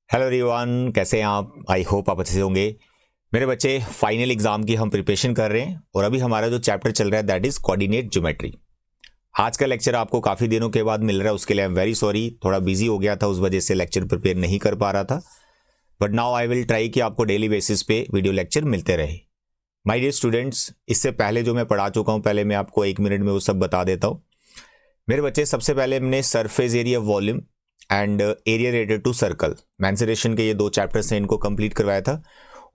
Hello everyone, कैसे हैं आप? आई होप आप अच्छे से होंगे। मेरे बच्चे, फाइनल एग्जाम की हम प्रिपरेशन कर रहे हैं और अभी हमारा जो चैप्टर चल रहा है दैट इज कोऑर्डिनेट ज्योमेट्री। आज का लेक्चर आपको काफ़ी दिनों के बाद मिल रहा है, उसके लिए आई एम वेरी सॉरी। थोड़ा बिजी हो गया था, उस वजह से लेक्चर प्रिपेयर नहीं कर पा रहा था। But now I will try कि आपको डेली बेसिस पे वीडियो लेक्चर मिलते रहे। माय डियर स्टूडेंट्स, इससे पहले जो मैं पढ़ा चुका हूँ, पहले मैं आपको 1 मिनट में वो सब बता देता हूँ। मेरे बच्चे, सबसे पहले हमने surface area volume and area related to circle mensuration के ये 2 चैप्टर्स हैं, इनको कंप्लीट करवाया था।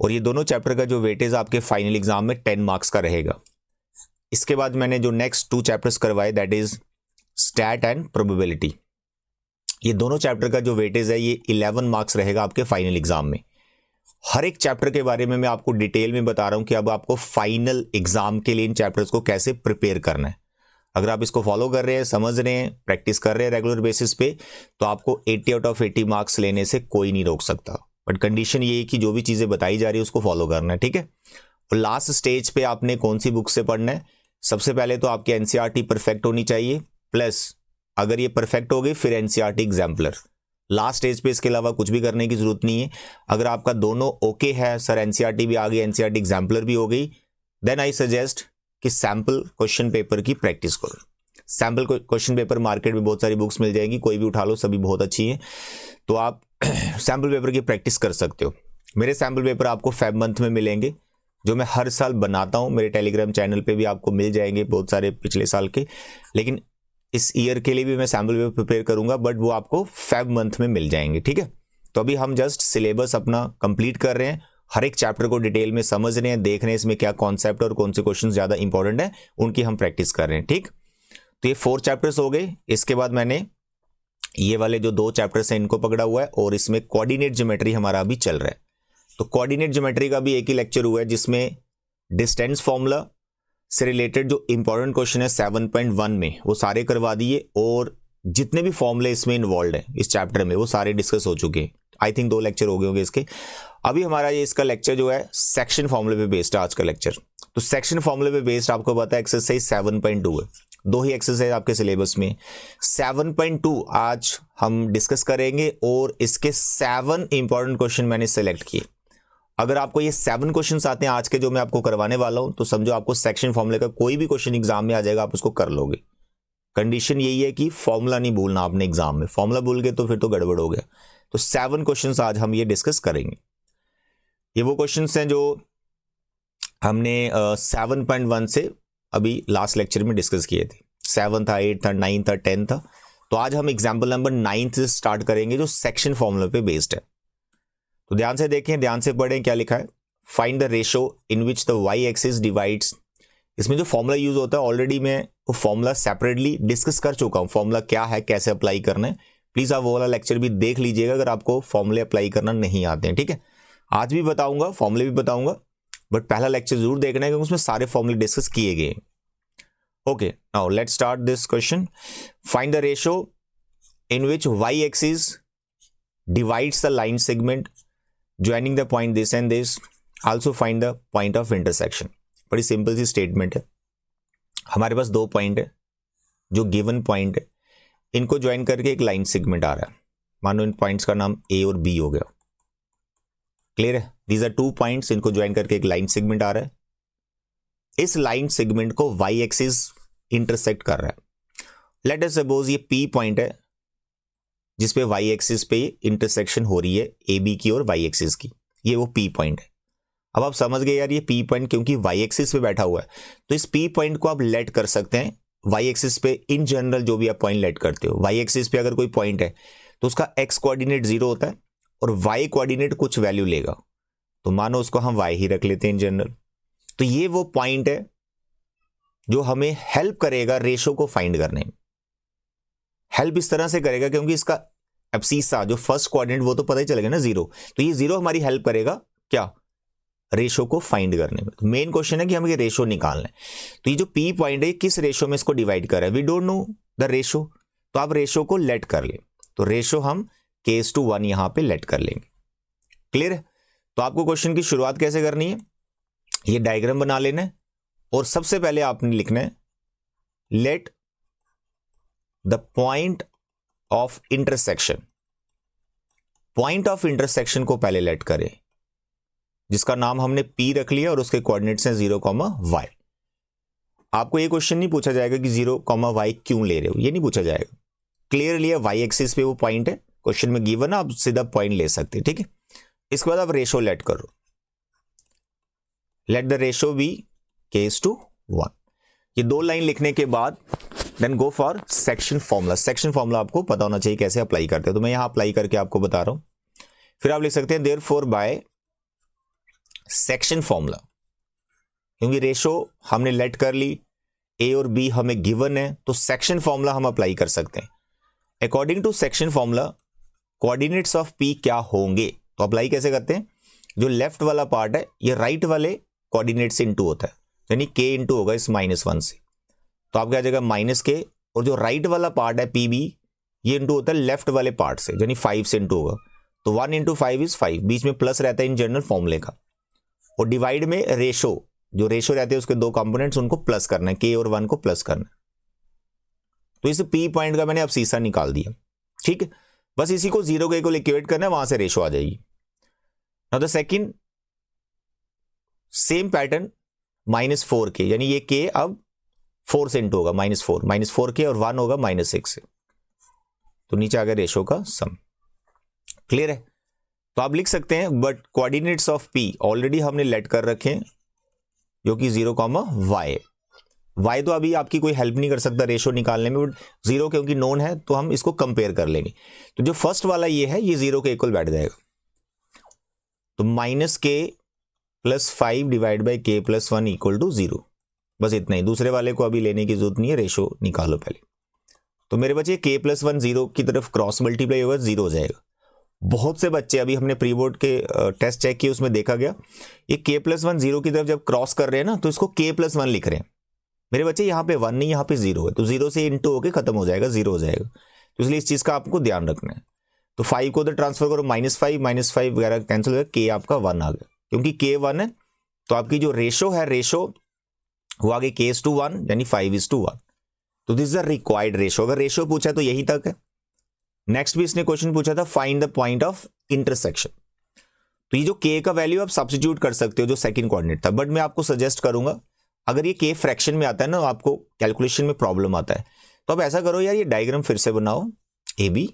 और ये दोनों चैप्टर का जो वेटेज आपके फाइनल एग्जाम में 10 मार्क्स का रहेगा। इसके बाद मैंने जो नेक्स्ट 2 चैप्टर्स करवाए that is stat and probability. ये दोनों चैप्टर का जो वेटेज है ये 11 मार्क्स रहेगा आपके फाइनल एग्जाम में। हर एक चैप्टर के बारे में मैं आपको डिटेल में बता रहा हूं कि अब आपको फाइनल एग्जाम के लिए इन चैप्टर्स को कैसे प्रिपेयर करना है। अगर आप इसको फॉलो कर रहे हैं, समझ रहे हैं, प्रैक्टिस कर रहे हैं रेगुलर बेसिस पे, तो आपको 80 आउट ऑफ 80 मार्क्स लेने से कोई नहीं रोक सकता। बट कंडीशन ये है कि जो भी चीज़ें बताई जा रही है उसको फॉलो करना है, ठीक है। और लास्ट स्टेज पे आपने कौन सी बुक से पढ़ना है? सबसे पहले तो आपकी एनसीईआरटी परफेक्ट होनी चाहिए, प्लस अगर ये परफेक्ट हो गई फिर एनसीईआरटी एग्जाम्पलर। लास्ट स्टेज पे इसके अलावा कुछ भी करने की जरूरत नहीं है। अगर आपका दोनों ओके है, सर एनसीईआरटी भी आ गई, एनसीईआरटी एग्जाम्पलर भी हो गई, देन आई सजेस्ट कि सैम्पल क्वेश्चन पेपर की प्रैक्टिस करो। सैम्पल क्वेश्चन पेपर मार्केट में बहुत सारी बुक्स मिल जाएंगी, कोई भी उठा लो, सभी बहुत अच्छी हैं, तो आप सैम्पल पेपर की प्रैक्टिस कर सकते हो। मेरे सैम्पल पेपर आपको फेब मंथ में मिलेंगे, जो मैं हर साल बनाता हूं। मेरे टेलीग्राम चैनल पे भी आपको मिल जाएंगे बहुत सारे पिछले साल के, लेकिन इस ईयर के लिए भी मैं सैम्पल पेपर प्रिपेयर करूंगा, बट वो आपको फेब मंथ में मिल जाएंगे, ठीक है। तो अभी हम जस्ट सिलेबस अपना कंप्लीट कर रहे हैं, हर एक चैप्टर को डिटेल में समझ रहे हैं, देख रहे हैं इसमें क्या कॉन्सेप्ट और कौन से क्वेश्चन ज्यादा इंपॉर्टेंट है, उनकी हम प्रैक्टिस कर रहे हैं, ठीक। तो ये 4 चैप्टर्स हो गए। इसके बाद मैंने ये वाले जो 2 चैप्टर्स हैं इनको पकड़ा हुआ है, और इसमें कोऑर्डिनेट ज्योमेट्री हमारा अभी चल रहा है। तो कोऑर्डिनेट ज्योमेट्री का भी एक ही लेक्चर हुआ है, जिसमें डिस्टेंस फॉर्मूला से रिलेटेड जो इंपॉर्टेंट क्वेश्चन है 7.1 में वो सारे करवा दिए, और जितने भी फॉर्मूले इसमें इन्वॉल्व है इस चैप्टर में वो सारे डिस्कस हो चुके हैं। आई थिंक 2 लेक्चर हो गए होंगे इसके। अभी हमारा ये इसका लेक्चर जो है सेक्शन फॉर्मूले पे बेस्ड है आज का लेक्चर। तो सेक्शन फॉर्मूले पे बेस्ड आपको पता है एक्सरसाइज 7.2 है, 2 ही एक्सरसाइज आपके सिलेबस में। 7.2 आज हम डिस्कस करेंगे, और इसके 7 इंपॉर्टेंट क्वेश्चन मैंने सेलेक्ट किए। अगर आपको ये 7 क्वेश्चंस आते हैं आज के जो मैं आपको करवाने वाला हूं, तो समझो आपको सेक्शन फॉर्मूले का कोई भी क्वेश्चन एग्जाम में आ जाएगा, आप उसको कर लोगे। कंडीशन यही है कि फॉर्मूला नहीं भूलना आपने एग्जाम में, फॉर्मूला भूल गए तो फिर तो गड़बड़ हो गया। तो 7 क्वेश्चंस आज हम ये डिस्कस करेंगे। ये वो क्वेश्चंस हैं जो हमने 7.1 से अभी लास्ट लेक्चर में डिस्कस किए थे। 7 था, 8 था, 9 था, 10 था। तो आज हम एग्जाम्पल नंबर 9 से स्टार्ट करेंगे, जो सेक्शन फॉर्मूला पे बेस्ड है। तो ध्यान से देखें, ध्यान से पढ़ें क्या लिखा है। Find the ratio in which the Y axis divides. इसमें जो फॉर्मूला यूज होता है ऑलरेडी मैं वो फॉर्मूला सेपरेटली डिस्कस कर चुका हूं, फॉर्मूला क्या है, कैसे अप्लाई करना है। प्लीज आप वो वाला लेक्चर भी देख लीजिएगा अगर आपको फॉर्मूले अप्लाई करना नहीं आते हैं, ठीक है। आज भी बताऊंगा, फॉर्मूले भी बताऊंगा, बट पहला लेक्चर जरूर देखना है क्योंकि उसमें सारे फॉर्मूले डिस्कस किए गए। Okay, now let's start this question. Find the ratio in which Y axis divides the line segment joining the point this and this, also find the point of intersection. बड़ी सिंपल सी statement है। हमारे पास 2 point है जो given point है, इनको join करके एक लाइन सेगमेंट आ रहा है। मानो इन पॉइंट्स का नाम ए और बी हो गया। क्लियर है? दीज आर 2 पॉइंट्स, इनको ज्वाइन करके एक लाइन सेगमेंट आ रहा है। इस लाइन सेगमेंट को वाई एक्सिस इंटरसेक्ट कर रहा है। लेट अस सपोज ये पी पॉइंट है जिसपे वाई एक्सिस पे इंटरसेक्शन हो रही है ए बी की और वाई एक्सिस की, ये वो पी पॉइंट है। अब आप समझ गए यार, ये पी पॉइंट क्योंकि वाई एक्सिस पे बैठा हुआ है, तो इस पी पॉइंट को आप लेट कर सकते हैं वाई एक्सिस पे। इन जनरल जो भी आप पॉइंट लेट करते हो, वाई एक्सिस पे अगर कोई पॉइंट है तो उसका एक्स कोऑर्डिनेट 0 होता है और वाई कोऑर्डिनेट कुछ वैल्यू लेगा, तो मानो उसको हम वाई ही रख लेते हैं इन जनरल। तो ये वो पॉइंट है जो हमें हेल्प करेगा रेशो को फाइंड करने में। हेल्प इस तरह से करेगा क्योंकि इसका एब्सिसा जो फर्स्ट कोऑर्डिनेट वो तो पता ही चलेगा ना 0, तो ये 0 हमारी हेल्प करेगा क्या, रेशो को फाइंड करने में। तो मेन क्वेश्चन है कि हमें ये रेशो निकालना है। तो ये जो पी पॉइंट है किस रेशो में इसको डिवाइड कर रहा है, we don't know the ratio, तो आप रेशो को लेट कर ले। तो रेशो हम K:1 यहां पे लेट कर लेंगे। क्लियर है? तो आपको क्वेश्चन की शुरुआत कैसे करनी है, ये डायग्राम बना लेना है, और सबसे पहले आपने लिखना है let the point of intersection point of intersection को पहले लेट करें, जिसका नाम हमने P रख लिया और उसके कोऑर्डिनेट्स हैं 0, y। आपको ये क्वेश्चन नहीं पूछा जाएगा कि 0, y क्यों ले रहे हो, ये नहीं पूछा जाएगा। क्लियरली है y एक्सिस पे वो पॉइंट है, क्वेश्चन में गिवन है, आप सीधा पॉइंट ले सकते हैं, ठीक है। इसके बाद आप रेशो लेट करो, let the ratio be k:1। ये 2 लाइन लिखने के बाद then go for section formula. Section formula आपको पता होना चाहिए कैसे अप्लाई करते हैं, तो मैं यहां अप्लाई करके आपको बता रहा हूं। फिर आप लिख सकते हैं देयरफॉर बाय सेक्शन फॉर्मूला, क्योंकि रेशो हमने लेट कर ली, ए और बी हमें गिवन है, तो सेक्शन फॉर्मूला हम अप्लाई कर सकते हैं। According to section formula coordinates of P क्या होंगे, तो अप्लाई कैसे करते हैं, जो लेफ्ट वाला पार्ट है ये राइट वाले कोऑर्डिनेट से इंटू होता है, यानी के इंटू होगा इस -1 से, तो आपके आ जाएगा -k, और जो राइट वाला पार्ट है पी बी ये इंटू होता है लेफ्ट वाले पार्ट से, यानी 5 से इंटू होगा, तो 1 × 5 = 5, बीच में प्लस रहता है इन जनरल फॉर्मूले का, और डिवाइड में रेशो, जो रेशो रहते हैं उसके 2 कंपोनेंट्स उनको प्लस करना है, k और 1 को प्लस करना है। तो इस P पॉइंट का मैंने अब सीसा निकाल दिया, ठीक है। बस इसी को 0 के को इक्वेट करना है, वहां से रेशो आ जाएगी। Now the second same pattern -4k, यानी ये k अब 4 से इंटू होगा, -4k और 1 होगा -6 से, तो नीचे आ गया रेशो का सम। क्लियर है, तो आप लिख सकते हैं but coordinates of P already हमने लेट कर रखे हैं, जो कि 0, y तो अभी आपकी कोई हेल्प नहीं कर सकता रेशो निकालने में, बट 0 क्योंकि नोन है तो हम इसको कंपेयर कर लेंगे। तो जो फर्स्ट वाला ये है ये 0 के इक्वल बैठ जाएगा, तो -k + 5 डिवाइड बाई k + 1 = 0। बस इतना ही, दूसरे वाले को अभी लेने की जरूरत नहीं है, रेशो निकालो पहले। तो मेरे बच्चे k + 1 0 की तरफ क्रॉस मल्टीप्लाई होगा, 0 हो जाएगा। बहुत से बच्चे, अभी हमने प्री बोर्ड के टेस्ट चेक किए, उसमें देखा गया ये k + 1 0 की तरफ जब क्रॉस कर रहे हैं ना, तो इसको k + 1 लिख रहे हैं। मेरे बच्चे यहाँ पे 1 नहीं, यहाँ पे 0 है, तो 0 से इंटू होके खत्म हो जाएगा, 0 हो जाएगा, तो इसलिए इस चीज का आपको ध्यान रखना है। तो 5 को उधर ट्रांसफर करो, -5 वगैरह कैंसिल हो गया, k आपका 1 आ गया, क्योंकि k 1 है तो आपकी जो रेशो है, रेशो वो आगे k:1 यानी 5:1। तो this is the required ratio. अगर रेशो पूछा है तो यही तक है। नेक्स्ट भी इसने क्वेश्चन पूछा था find the point of intersection, तो ये जो k का वैल्यू आप सब्स्टिट्यूट कर सकते हो जो सेकंड कोऑर्डिनेट था, बट मैं आपको सजेस्ट करूंगा अगर ये k फ्रैक्शन में आता है ना, आपको कैलकुलेशन में प्रॉब्लम आता है, तो आप ऐसा करो यार, ये डायग्राम फिर से बनाओ, AB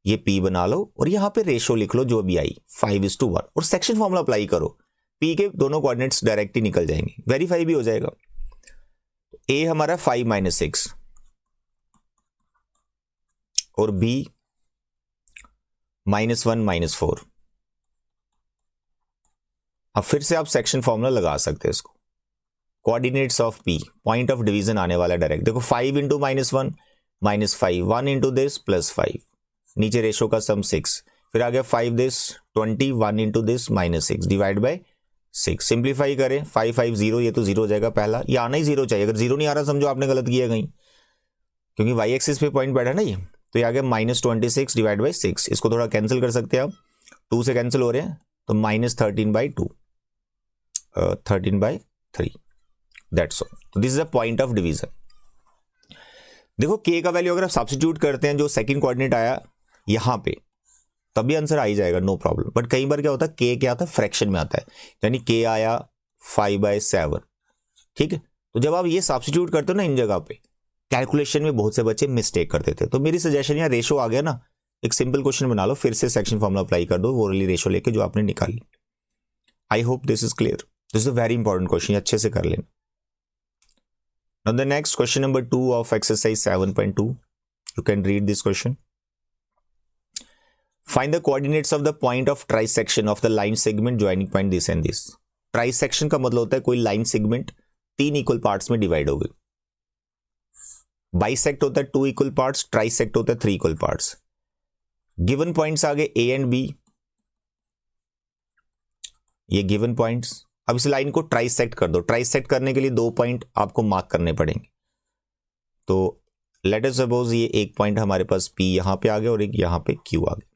ये P बना लो और यहाँ पे रेशो लिख लो जो भी आई 5:1, और सेक्शन फॉर्मूला अप्लाई करो, P के दोनों कोऑर्डिनेट्स डायरेक्ट ही निकल जाएंगे, वेरीफाई भी हो जाएगा। A हमारा 5 - 6 और B -1 - 4। अब फिर से आप सेक्शन फॉर्मूला लगा सकते हैं इसको, coordinates of P, point of division आने वाला डायरेक्ट, देखो 5 × -1 -5, 1 × this +5, नीचे रेशो का सम 6, फिर आ गया 5 this 20, 1 × this -6 divide by 6। Simplify करें, 5 5 0, ये तो 0 हो जाएगा पहला, ये आना ही 0 चाहिए, अगर 0 नहीं आ रहा समझो आपने गलत किया कहीं, क्योंकि y एक्सिस पे पॉइंट बैठा ना ये, तो ये आ गया -26 डिवाइड बाई 6। इसको थोड़ा कैंसिल कर सकते हैं आप, 2 से कैंसिल हो रहे हैं, तो -13/2, 13/3, दैट्स ऑल। तो this is a point of division. देखो k का वैल्यू अगर आप सब्स्टिट्यूट करते हैं जो सेकंड कोऑर्डिनेट आया यहां पे, तभी आंसर आ ही जाएगा, नो प्रॉब्लम। बट कई बार क्या होता है, k क्या आता है, फ्रैक्शन में आता है, यानी k आया 5/7, ठीक है। तो जब आप ये सब्स्टिट्यूट करते हो ना इन जगह पे, कैलकुलेशन में बहुत से बच्चे मिस्टेक करते थे। तो मेरी सजेशन, यहाँ रेशो आ गया ना, एक सिंपल क्वेश्चन बना लो, फिर से सेक्शन फॉर्मूला अप्लाई कर दो, वो वाली रेशो लेके जो आपने निकाली। I hope this is clear, this is a very important question, अच्छे से कर लेना। Now the next question number 2 of exercise 7.2, you can read this question. Find the coordinates of the point of trisection of the line segment joining point this and this. Trisection का मतलब होता है कोई line segment 3 equal parts में divide हो गई। Bisect होता है 2 इक्वल पार्ट्स, ट्राइसेक्ट होता है 3 इक्वल पार्ट्स। गिवन पॉइंट्स आगे A एंड B, ये गिवन पॉइंट्स। अब इस लाइन को ट्राइसेक्ट कर दो, ट्राइसेक्ट करने के लिए 2 पॉइंट आपको मार्क करने पड़ेंगे। तो लेट अस सपोज ये एक पॉइंट हमारे पास P यहां पे आ गया और एक यहां पे Q आ गया।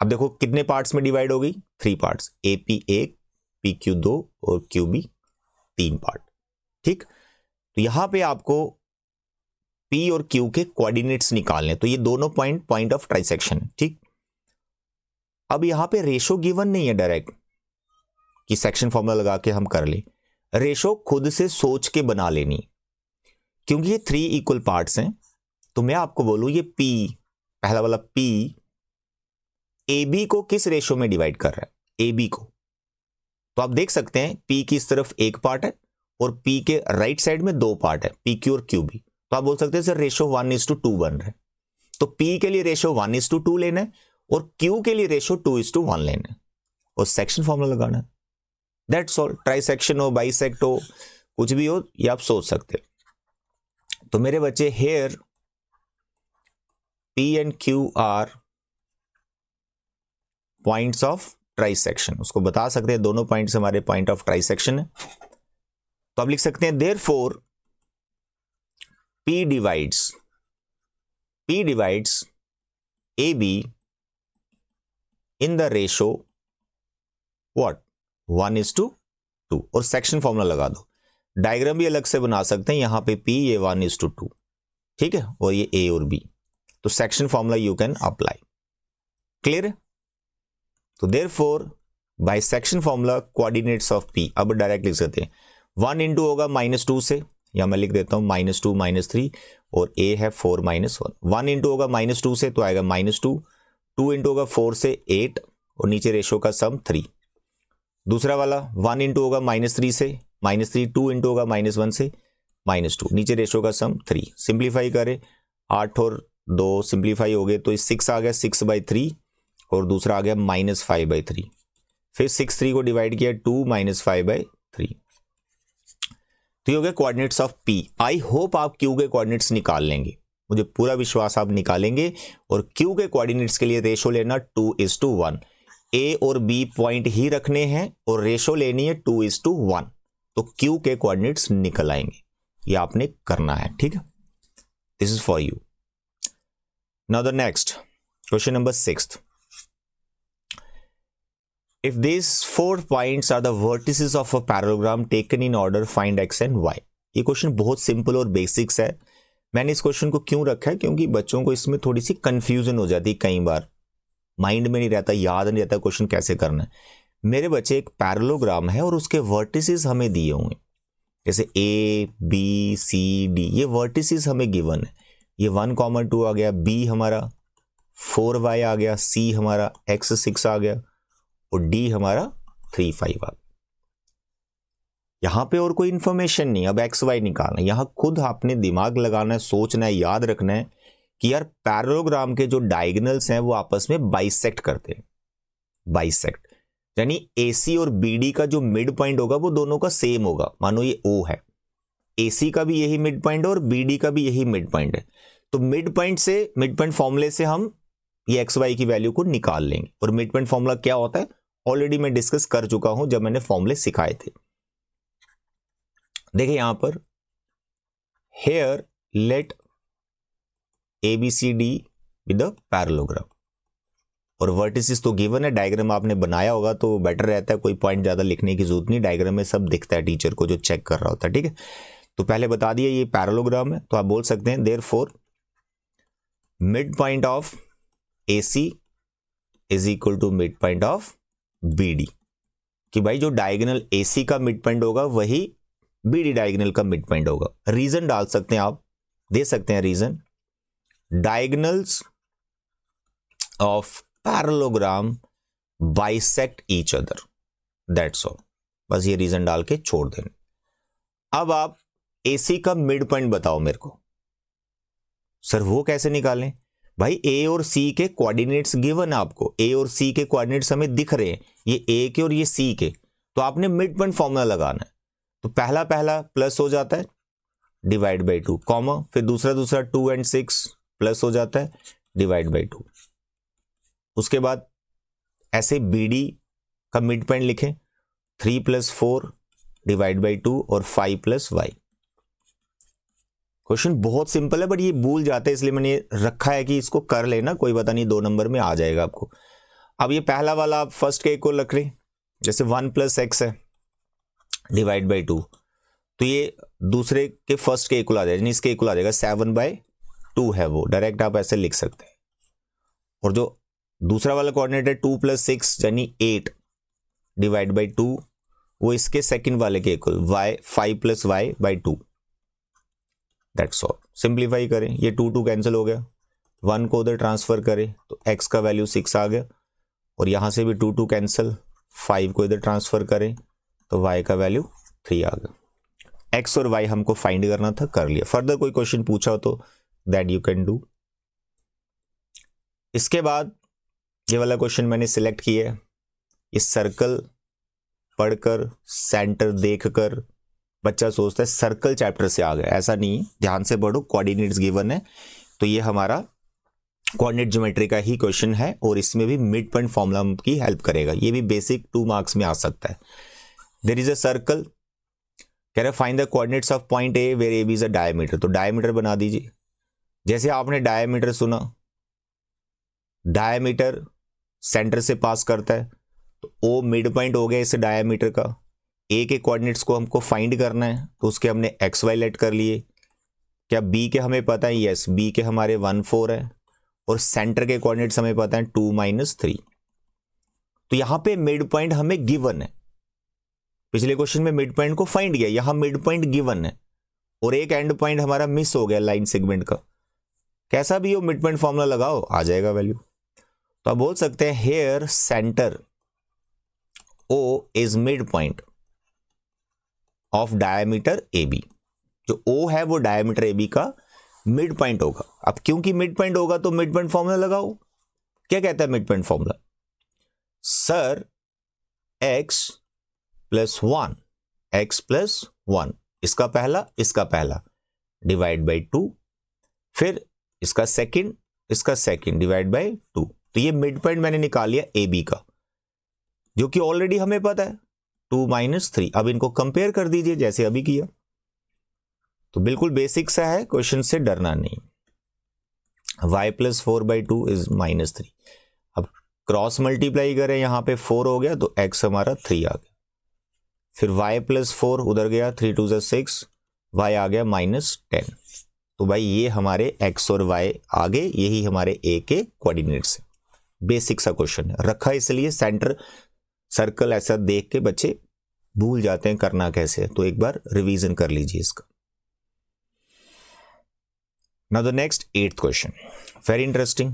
अब देखो कितने पार्ट्स में डिवाइड हो गई, 3 पार्ट्स, AP 1, PQ 2 और QB 3 पार्ट, ठीक। तो यहां पे आपको P और Q के कोऑर्डिनेट्स निकालने, तो ये दोनों पॉइंट ऑफ ट्राइसेक्शन है, ठीक। अब यहां पे रेशो गिवन नहीं है डायरेक्ट कि सेक्शन फॉर्मूला लगा के हम कर ले, रेशो खुद से सोच के बना लेनी, क्योंकि ये 3 इक्वल पार्ट्स हैं। तो मैं आपको बोलूं ये P, पहला वाला P AB को किस रेशो में डिवाइड कर रहा है, AB को। तो आप देख सकते हैं P की इस तरफ एक पार्ट है और P के राइट साइड में 2 पार्ट है, PQ और QB। तो आप बोल सकते हैं सर रेशो 1:2 बन रहा है। तो P के लिए रेशो 1:2 लेना है और Q के लिए रेशो 2:1 लेना है और सेक्शन फॉर्मूला लगाना है। That's all. ट्राइसेक्शन हो, बाइसेक्ट हो, कुछ भी हो, ये आप सोच सकते हैं। तो मेरे बच्चे here P and Q are points of trisection, उसको बता सकते हैं दोनों पॉइंट्स हमारे पॉइंट ऑफ ट्राइसेक्शन है। तो आप लिख सकते हैं therefore P divides AB in the ratio what 1:2 और सेक्शन फॉर्मूला लगा दो। डायग्राम भी अलग से बना सकते हैं, यहां पे P ये 1:2, ठीक है, और ये A और B। तो section formula you can apply. Clear है? तो therefore by section formula coordinates of P, अब डायरेक्ट लिख सकते हैं 1 होगा -2 से, या मैं लिख देता हूं -2 -3 और A है 4 -1। 1 होगा -2 से तो आएगा -2, 2 होगा 4 से 8 और नीचे रेशो का सम 3। दूसरा वाला 1 होगा -3 से -3, 2 होगा -1 से -2, नीचे रेशो का सम 3। सिंप्लीफाई करें, 8 और 2 सिंप्लीफाई हो गए तो 6 आ गया 6/3 और दूसरा आ गया -5/3। फिर 6 3 को डिवाइड किया 2 -5/3। तो ये हो गया coordinates of P। I hope आप Q के कोऑर्डिनेट्स निकाल लेंगे, मुझे पूरा विश्वास आप निकालेंगे। और Q के कोऑर्डिनेट्स के लिए रेशो लेना 2:1। A और B पॉइंट ही रखने हैं और रेशो लेनी है 2:1, तो Q के कोऑर्डिनेट्स निकल आएंगे। ये आपने करना है, ठीक है। This is for you. Now the next question number 6। If these 4 points are the vertices of a parallelogram taken in order, find x and y। ये क्वेश्चन बहुत सिंपल और बेसिक्स है। मैंने इस क्वेश्चन को क्यों रखा है, क्योंकि बच्चों को इसमें थोड़ी सी कंफ्यूजन हो जाती है, कई बार माइंड में नहीं रहता, याद नहीं रहता क्वेश्चन कैसे करना है। मेरे बच्चे एक पैरेललोग्राम है और उसके वर्टिसेस हमें दिए हुए हैं, जैसे A B C D, ये वर्टिसेस हमें गिवन है। ये 1, 2 आ गया, B हमारा 4y आ गया, C हमारा x 6 आ गया और D हमारा 3 5 आ गया। यहां पे और कोई इंफॉर्मेशन नहीं, अब एक्स वाई निकालना है। यहां खुद आपने दिमाग लगाना है, सोचना है, याद रखना है कि यार पैरेललोग्राम के जो डायगोनल्स हैं वो आपस में बाइसेक्ट करते हैं। बाइसेक्ट यानी AC और BD का जो मिड पॉइंट होगा वो दोनों का सेम होगा। मानो ये O है, AC का भी यही मिड पॉइंट है और BD का भी यही मिड पॉइंट है। तो मिड पॉइंट फॉर्मूले से हम ये एक्स वाई की वैल्यू को निकाल लेंगे। और मिड पॉइंट फॉर्मूला क्या होता है ऑलरेडी मैं डिस्कस कर चुका हूं जब मैंने फॉर्मूले सिखाए थे। देखिए यहां पर here let ABCD with the parallelogram, और वर्टिसेस तो गिवन है, डायग्राम आपने बनाया होगा तो बेटर रहता है, कोई पॉइंट ज्यादा लिखने की जरूरत नहीं, डायग्राम में सब दिखता है टीचर को जो चेक कर रहा होता है, ठीक है। तो पहले बता दिया ये पैरेललोग्राम है, तो आप बोल सकते हैं therefore mid point of AC is equal to mid point of BD, कि भाई जो डायगोनल AC का मिड पॉइंट होगा वही BD डायगोनल का मिड पॉइंट होगा। रीजन डाल सकते हैं आप, दे सकते हैं reason, diagonals of parallelogram bisect each other, that's all. बस ये रीजन डाल के छोड़ देना। अब आप AC का मिड पॉइंट बताओ मेरे को। सर वो कैसे निकालें? भाई A और C के कोऑर्डिनेट्स गिवन है आपको, A और C के कोऑर्डिनेट्स हमें दिख रहे हैं, ये A के और ये C के, तो आपने मिड पॉइंट फॉर्मूला लगाना है। तो पहला प्लस हो जाता है डिवाइड बाई 2, कॉमा, फिर दूसरा 2 and 6 प्लस हो जाता है डिवाइड बाई 2। उसके बाद ऐसे BD का मिड पॉइंट लिखें 3 + 4 डिवाइड बाई 2 और 5 + y। क्वेश्चन बहुत सिंपल है बट ये भूल जाते हैं, इसलिए मैंने रखा है कि इसको कर लेना, कोई पता नहीं 2 नंबर में आ जाएगा आपको। अब ये पहला वाला आप फर्स्ट के इक्वल रख लें, जैसे 1 + x है डिवाइड बाई 2, तो ये दूसरे के फर्स्ट के इक्वल आ जाएगा, इसके इक्वल आ जाएगा 7/2 है वो, डायरेक्ट आप ऐसे लिख सकते हैं। और जो दूसरा वाला कोऑर्डिनेट है 2 + 6 यानी 8 डिवाइड बाई 2, वो इसके सेकंड वाले के equal y 5 + y/2। That's all. Simplify करें, ये 2 कैंसिल हो गया, 1 को उधर ट्रांसफर करें तो x का वैल्यू 6 आ गया, और यहां से भी 2 कैंसिल, 5 को इधर ट्रांसफर करें तो y का वैल्यू 3 आ गया। x और y हमको फाइंड करना था, कर लिया। फर्दर कोई क्वेश्चन पूछा हो तो दैट यू कैन डू। इसके बाद ये वाला क्वेश्चन मैंने सिलेक्ट किया है। इस सर्कल पढ़कर, सेंटर देखकर बच्चा सोचता है सर्कल चैप्टर से आ गया, ऐसा नहीं, ध्यान से पढ़ो, कोऑर्डिनेट्स गिवन है तो ये हमारा कोऑर्डिनेट ज्योमेट्री का ही क्वेश्चन है, और इसमें भी मिड पॉइंट फॉर्मूला की हेल्प करेगा। ये भी बेसिक 2 मार्क्स में आ सकता है। देयर इज अ सर्कल, कह रहा है find the coordinates of point A where A B is a diameter. तो डायमीटर बना दीजिए। जैसे आपने डायमीटर सुना, डायमीटर सेंटर से पास करता है, तो ओ मिड पॉइंट हो गया इस डायमीटर का। ए के कोऑर्डिनेट्स को हमको फाइंड करना है, तो उसके हमने एक्स वाई लेट कर लिए। क्या बी के हमें पता है? यस, बी के हमारे 1 4 है, और सेंटर के कोऑर्डिनेट्स हमें पता है 2 - 3। तो यहां पे मिड पॉइंट हमें गिवन है। पिछले क्वेश्चन में मिड पॉइंट को फाइंड किया, यहां मिड पॉइंट गिवन है, और एक एंड पॉइंट हमारा मिस हो गया लाइन सेगमेंट का। कैसा भी हो, मिड पॉइंट फॉर्मूला लगाओ, आ जाएगा वैल्यू। तो आप बोल सकते हैं here centre O is mid point of diameter A B. जो ओ है वो डायमीटर ए बी का मिड पॉइंट होगा। अब क्योंकि मिड पॉइंट होगा तो मिड पॉइंट फॉर्मूला लगाओ। क्या कहता है mid point formula? Sir x + 1, x + 1, इसका पहला डिवाइड बाई 2, फिर इसका सेकंड डिवाइड बाई 2। तो ये मिड पॉइंट मैंने निकाल लिया ए बी का, जो कि ऑलरेडी हमें पता है 2 - 3। अब इनको कंपेयर कर दीजिए जैसे अभी किया। तो बिल्कुल बेसिक सा है, क्वेश्चन से डरना नहीं। y + 4/2 is -3। अब क्रॉस मल्टीप्लाई करें, यहां पे 4 हो गया तो x हमारा 3 आ गया। फिर y + 4 उधर गया, 3 2 = 6, y आ गया -10। तो भाई ये हमारे x और y आ गए, यही हमारे a के कोऑर्डिनेट्स है। बेसिक सा क्वेश्चन है, रखा इसलिए सेंटर सर्कल ऐसा देख के बच्चे भूल जाते हैं करना कैसे, तो एक बार रिवीजन कर लीजिए इसका। Now the next 8th question, very interesting।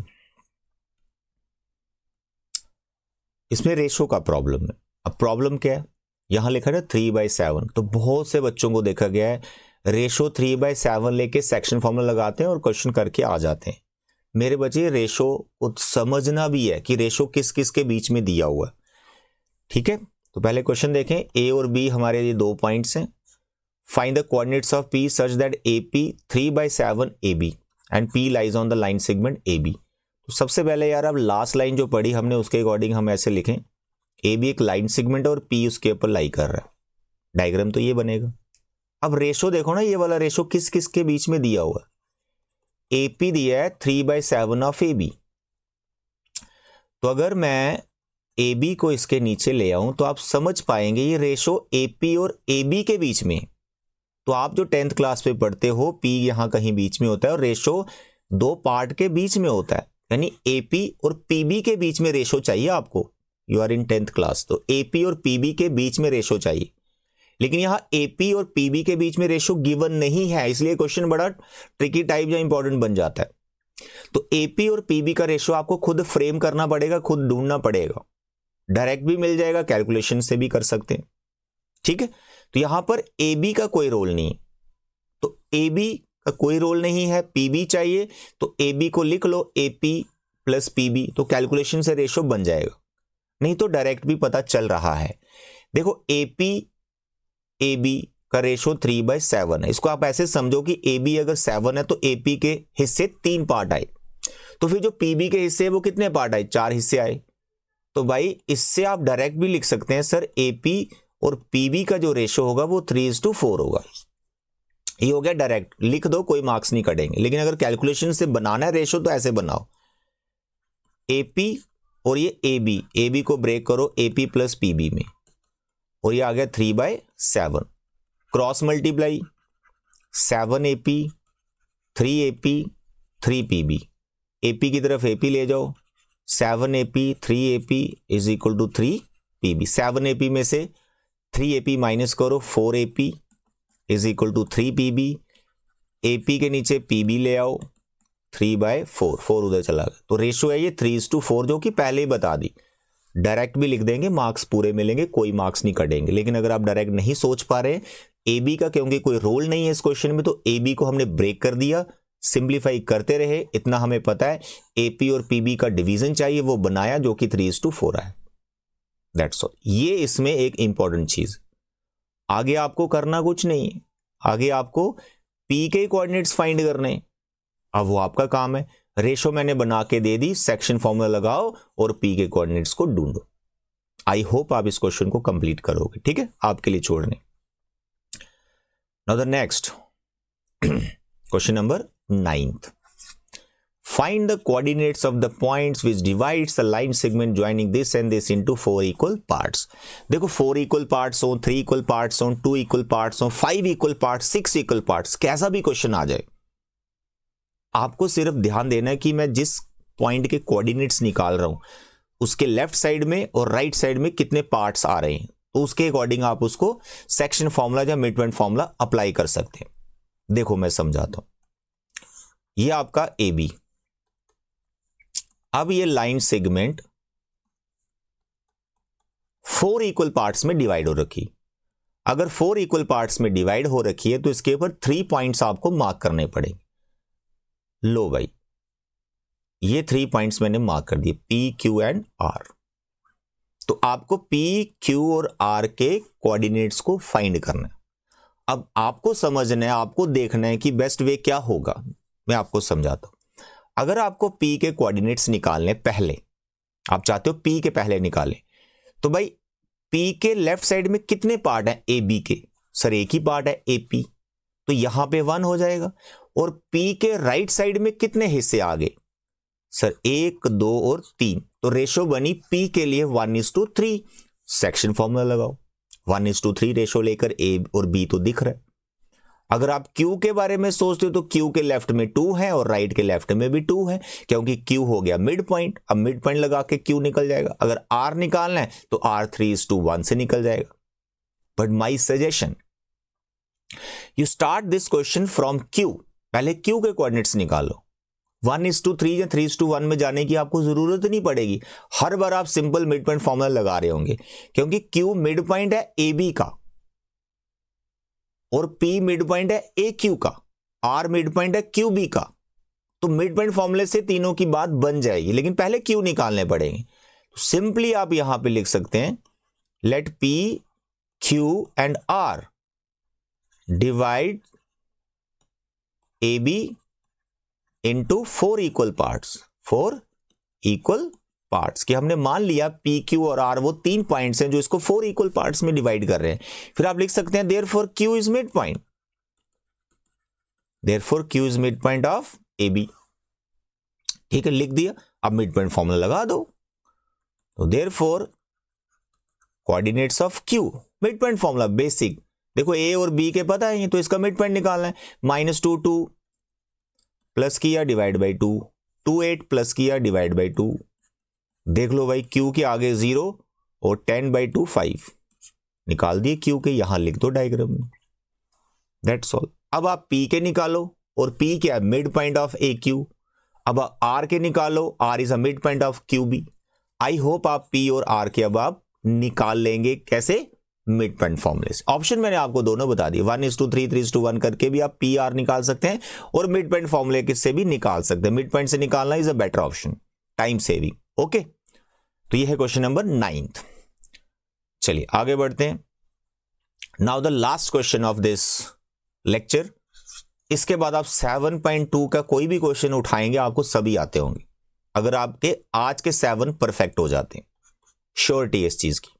इसमें रेशो का प्रॉब्लम है। अब प्रॉब्लम क्या है? यहां लिखा है 3/7। तो बहुत से बच्चों को देखा गया है रेशो 3/7 लेके सेक्शन फॉर्मूला लगाते हैं और क्वेश्चन करके आ जाते हैं। मेरे बच्चे रेशो को समझना भी है कि रेशो किस किस के बीच में दिया हुआ है। ठीक है, तो पहले क्वेश्चन देखें। ए और बी हमारे ये 2 पॉइंट्स हैं। Find the coordinates of P such that AP 3/7 AB and P lies on the line segment AB। तो सबसे पहले यार अब लास्ट लाइन जो पढ़ी हमने उसके अकॉर्डिंग हम ऐसे लिखें, AB एक लाइन सेगमेंट और P उसके ऊपर लाई कर रहा है। डायग्राम तो ये बनेगा। अब रेशो देखो ना, ये वाला रेशो किस किस के बीच में दिया हुआ है। AP दिया है 3/7 ऑफ AB। तो अगर मैं AB को इसके नीचे ले आऊं तो आप समझ पाएंगे ये रेशो AP और AB के बीच में। तो आप जो 10th क्लास पे पढ़ते हो, P यहां कहीं बीच में होता है और रेशो 2 पार्ट के बीच में होता है, यानी AP और PB के बीच में रेशो चाहिए आपको। You are in 10th class, तो AP और PB के बीच में रेशो चाहिए। लेकिन यहां AP और PB के बीच में रेशो गिवन नहीं है, इसलिए क्वेश्चन बड़ा ट्रिकी टाइप या इंपॉर्टेंट बन जाता है। तो AP और PB का रेशो आपको खुद फ्रेम करना पड़ेगा, खुद ढूंढना पड़ेगा। डायरेक्ट भी मिल जाएगा, कैलकुलेशन से भी कर सकते हैं। ठीक है, तो यहां पर AB का कोई रोल नहीं, तो AB का कोई रोल नहीं है, PB चाहिए, तो AB को लिख लो AP + PB, तो कैलकुलेशन से रेशो बन जाएगा। नहीं तो डायरेक्ट भी पता चल रहा है। देखो AP AB का रेशो 3/7 है। इसको आप ऐसे समझो कि AB अगर 7 है तो AP के हिस्से 3 पार्ट आए, तो फिर जो PB के हिस्से वो कितने पार्ट आए? 4 हिस्से आए। तो भाई इससे आप डायरेक्ट भी लिख सकते हैं सर AP और PB का जो रेशो होगा वो 3:4 होगा। ये हो गया डायरेक्ट, लिख दो, कोई मार्क्स नहीं कटेंगे। लेकिन अगर कैलकुलेशन से बनाना है रेशो तो ऐसे बनाओ, AP और ये AB को ब्रेक करो AP + PB में, और ये आ गया 3/7। Cross multiply 7AP 3AP 3PB, AP की तरफ AP ले जाओ, 7AP 3AP is equal to 3PB। 7AP में से 3AP माइनस करो, 4AP is equal to 3PB। AP के नीचे PB ले आओ, 3/4, 4 उधर चला गया, तो रेशो है ये 3:4, जो कि पहले ही बता दी। डायरेक्ट भी लिख देंगे, मार्क्स पूरे मिलेंगे, कोई मार्क्स नहीं कटेंगे। लेकिन अगर आप डायरेक्ट नहीं सोच पा रहे हैं, AB का क्योंकि कोई रोल नहीं है इस क्वेश्चन में, तो AB को हमने ब्रेक कर दिया, सिंप्लीफाई करते रहे। इतना हमें पता है AP और PB का डिवीजन चाहिए, वो बनाया, जो कि 3:4 है। That's all. ये इसमें एक इंपॉर्टेंट चीज। आगे आपको करना कुछ नहीं है, आगे आपको P के कोऑर्डिनेट्स फाइंड करने हैं। अब वो आपका काम है। रेशो मैंने बना के दे दी, सेक्शन फॉर्मूला लगाओ और P के कोऑर्डिनेट्स को ढूंढो। आई होप आप इस क्वेश्चन को कंप्लीट करोगे, ठीक है, आपके लिए छोड़ने। Now the next question number 9th। Find the coordinates of the points which divides the line segment joining this and this into 4 equal parts। देखो 4 equal parts हो, 3 equal parts हो, 2 equal parts हो, 5 equal parts, 6 equal parts, कैसा भी question आ जाए, आपको सिर्फ ध्यान देना है कि मैं जिस पॉइंट के कोऑर्डिनेट्स निकाल रहा हूं उसके लेफ्ट साइड में और राइट साइड में कितने पार्ट्स आ रहे हैं, तो उसके अकॉर्डिंग आप उसको सेक्शन फॉर्मूला या मिड पॉइंट फॉर्मूला अप्लाई कर सकते हैं। देखो मैं समझाता हूं। ये आपका AB, अब ये लाइन सेगमेंट 4 इक्वल पार्ट्स में डिवाइड हो रखी। अगर 4 इक्वल पार्ट्स में डिवाइड हो रखी है तो इसके ऊपर 3 पॉइंट्स आपको मार्क करने पड़ेंगे। लो भाई, ये 3 पॉइंट्स मैंने मार्क कर दिए, P, Q एंड R। तो आपको P, Q और R के कोऑर्डिनेट्स को फाइंड करना है। अब आपको समझना है, आपको देखना है कि बेस्ट वे क्या होगा। मैं आपको समझाता हूं। अगर आपको P के कोऑर्डिनेट्स निकालने, पहले आप चाहते हो P के पहले निकालें, तो भाई P के लेफ्ट साइड में कितने पार्ट हैं AB के? सर एक ही पार्ट है AP, तो यहां पे 1 हो जाएगा। और P के राइट साइड में कितने हिस्से आ गए? सर 1, 2 और 3, तो रेशो बनी P के लिए 1:3। सेक्शन फॉर्मूला लगाओ, 1:3 रेशो लेकर A और B तो दिख रहा है। अगर आप Q के बारे में सोचते हो तो Q के लेफ्ट में 2 है और राइट के लेफ्ट में भी 2 है, क्योंकि Q हो गया मिड पॉइंट। अब मिड पॉइंट लगा के Q निकल जाएगा। अगर R निकालना है तो R 3:1 से निकल जाएगा। But my suggestion, you start this question from Q। पहले Q के कोऑर्डिनेट्स निकालो। 1:3 या 3:1 में जाने की आपको जरूरत नहीं पड़ेगी। हर बार आप सिंपल मिड पॉइंट फॉर्मूला लगा रहे होंगे, क्योंकि Q मिड पॉइंट है AB का और P मिड पॉइंट है AQ का, R मिड पॉइंट है QB का। तो मिड पॉइंट फॉर्मूले से तीनों की बात बन जाएगी, लेकिन पहले Q निकालने पड़ेंगे। तो सिंपली आप यहां पे लिख सकते हैं, let P, Q and R divide AB into 4 equal parts। 4 equal parts कि हमने मान लिया P, Q और R वो 3 पॉइंट्स हैं जो इसको 4 इक्वल पार्ट्स में डिवाइड कर रहे हैं। फिर आप लिख सकते हैं therefore Q is midpoint, therefore Q is midpoint of AB। ठीक है, लिख दिया। अब मिड पॉइंट फॉर्मूला लगा दो, तो therefore coordinates of Q, mid point formula basic. देखो A और B के पता है, तो इसका मिड पॉइंट निकालना है। -2 2 प्लस किया डिवाइड बाई 2, 2 8 प्लस किया डिवाइड बाई 2। देख लो भाई, Q के आगे 0 और 10/2 5 निकाल दिए Q के, यहां लिख दो डायग्राम में। That's all. अब आप P के निकालो, और P क्या है? Mid point of AQ। अब R के निकालो, R is a mid point of QB। I hope आप P और R के अब आप निकाल लेंगे। कैसे? मिड पॉइंट फॉर्मूले से। ऑप्शन मैंने आपको दोनों बता दिए, 1:3 3:1 करके भी आप PR निकाल सकते हैं और मिड पॉइंट फॉर्मूले से भी निकाल सकते हैं। मिड पॉइंट से निकालना is a better option, time saving. Okay, तो ये है क्वेश्चन नंबर 9th। चलिए आगे बढ़ते हैं। Now the last question of this lecture. इसके बाद आप 7.2 का कोई भी क्वेश्चन उठाएंगे, आपको सभी आते होंगे, अगर आपके आज के 7 परफेक्ट हो जाते हैं, श्योरिटी इस चीज की।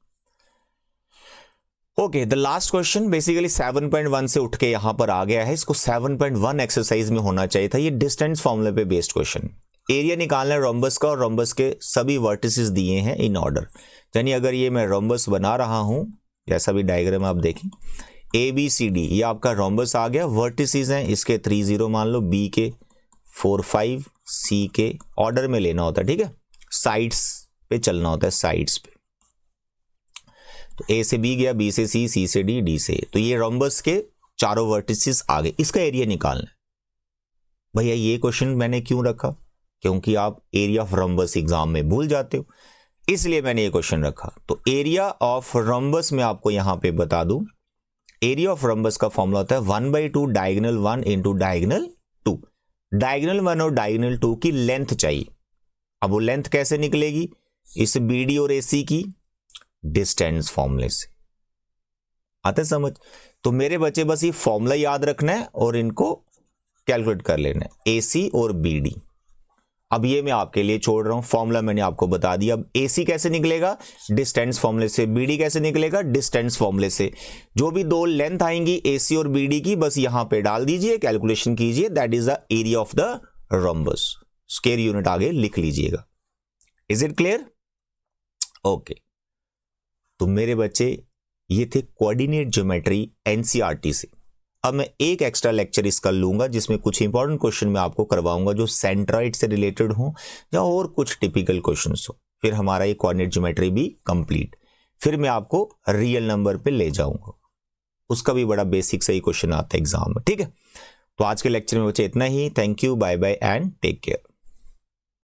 Okay, the last question basically 7.1 से उठ के यहां पर आ गया है। इसको 7.1 एक्सरसाइज में होना चाहिए था। ये डिस्टेंस फॉर्मूले पे बेस्ड क्वेश्चन। एरिया निकालना है रोम्बस का, और रोम्बस के सभी वर्टिसेस दिए हैं इन ऑर्डर। यानी अगर ये मैं रोम्बस बना रहा हूं, जैसा भी डायग्राम आप देखें, ABCD ये आपका रोम्बस आ गया। वर्टिसेस हैं इसके 3 0 मान लो, B के 4 5, C के ऑर्डर में लेना होता है, ठीक है। साइड्स पे चलना होता है, साइड्स पे। तो ए से बी गया, बी से सी से डी, डी से। तो ये रोम्बस के चारों वर्टिसेस आ गए, इसका एरिया निकालना है। भैया ये क्वेश्चन मैंने क्यों रखा, क्योंकि आप एरिया ऑफ रोम्बस एग्जाम में भूल जाते हो, इसलिए मैंने ये क्वेश्चन रखा। तो एरिया ऑफ रोम्बस में आपको यहां पे बता दूं, एरिया ऑफ रोम्बस का फॉर्मूला होता है 1/2 डायगोनल 1 इंटू डायगोनल 2। डायगोनल 1 और डायगोनल 2 की लेंथ चाहिए। अब वो लेंथ कैसे निकलेगी, इस BD और AC की डिस्टेंस फॉर्मूले से। आते समझ? तो मेरे बच्चे बस ये फॉर्मूला याद रखना है और इनको कैलकुलेट कर लेना है, AC और BD। अब ये मैं आपके लिए छोड़ रहा हूं, फॉर्मूला मैंने आपको बता दिया। अब AC कैसे निकलेगा, डिस्टेंस फॉर्मूले से। BD कैसे निकलेगा, डिस्टेंस फॉर्मूले से। जो भी दो लेंथ आएंगी AC और BD की, बस यहां पे डाल दीजिए, कैलकुलेशन कीजिए, that is the area of the rhombus. Square unit आगे लिख लीजिएगा। Is it clear? ओके। तो मेरे बच्चे ये थे कोऑर्डिनेट ज्योमेट्री NCERT से। अब मैं एक एक्स्ट्रा लेक्चर इसका लूंगा जिसमें कुछ इंपॉर्टेंट क्वेश्चन मैं आपको करवाऊंगा जो सेंट्रॉइड से रिलेटेड हो या और कुछ टिपिकल क्वेश्चंस हो। फिर हमारा ये कोऑर्डिनेट ज्योमेट्री भी कंप्लीट। फिर मैं आपको रियल नंबर पे ले जाऊंगा, उसका भी बड़ा बेसिक सही क्वेश्चन आता है एग्जाम में। ठीक है, तो आज के लेक्चर में बच्चे इतना ही। Thank you, bye bye and take care.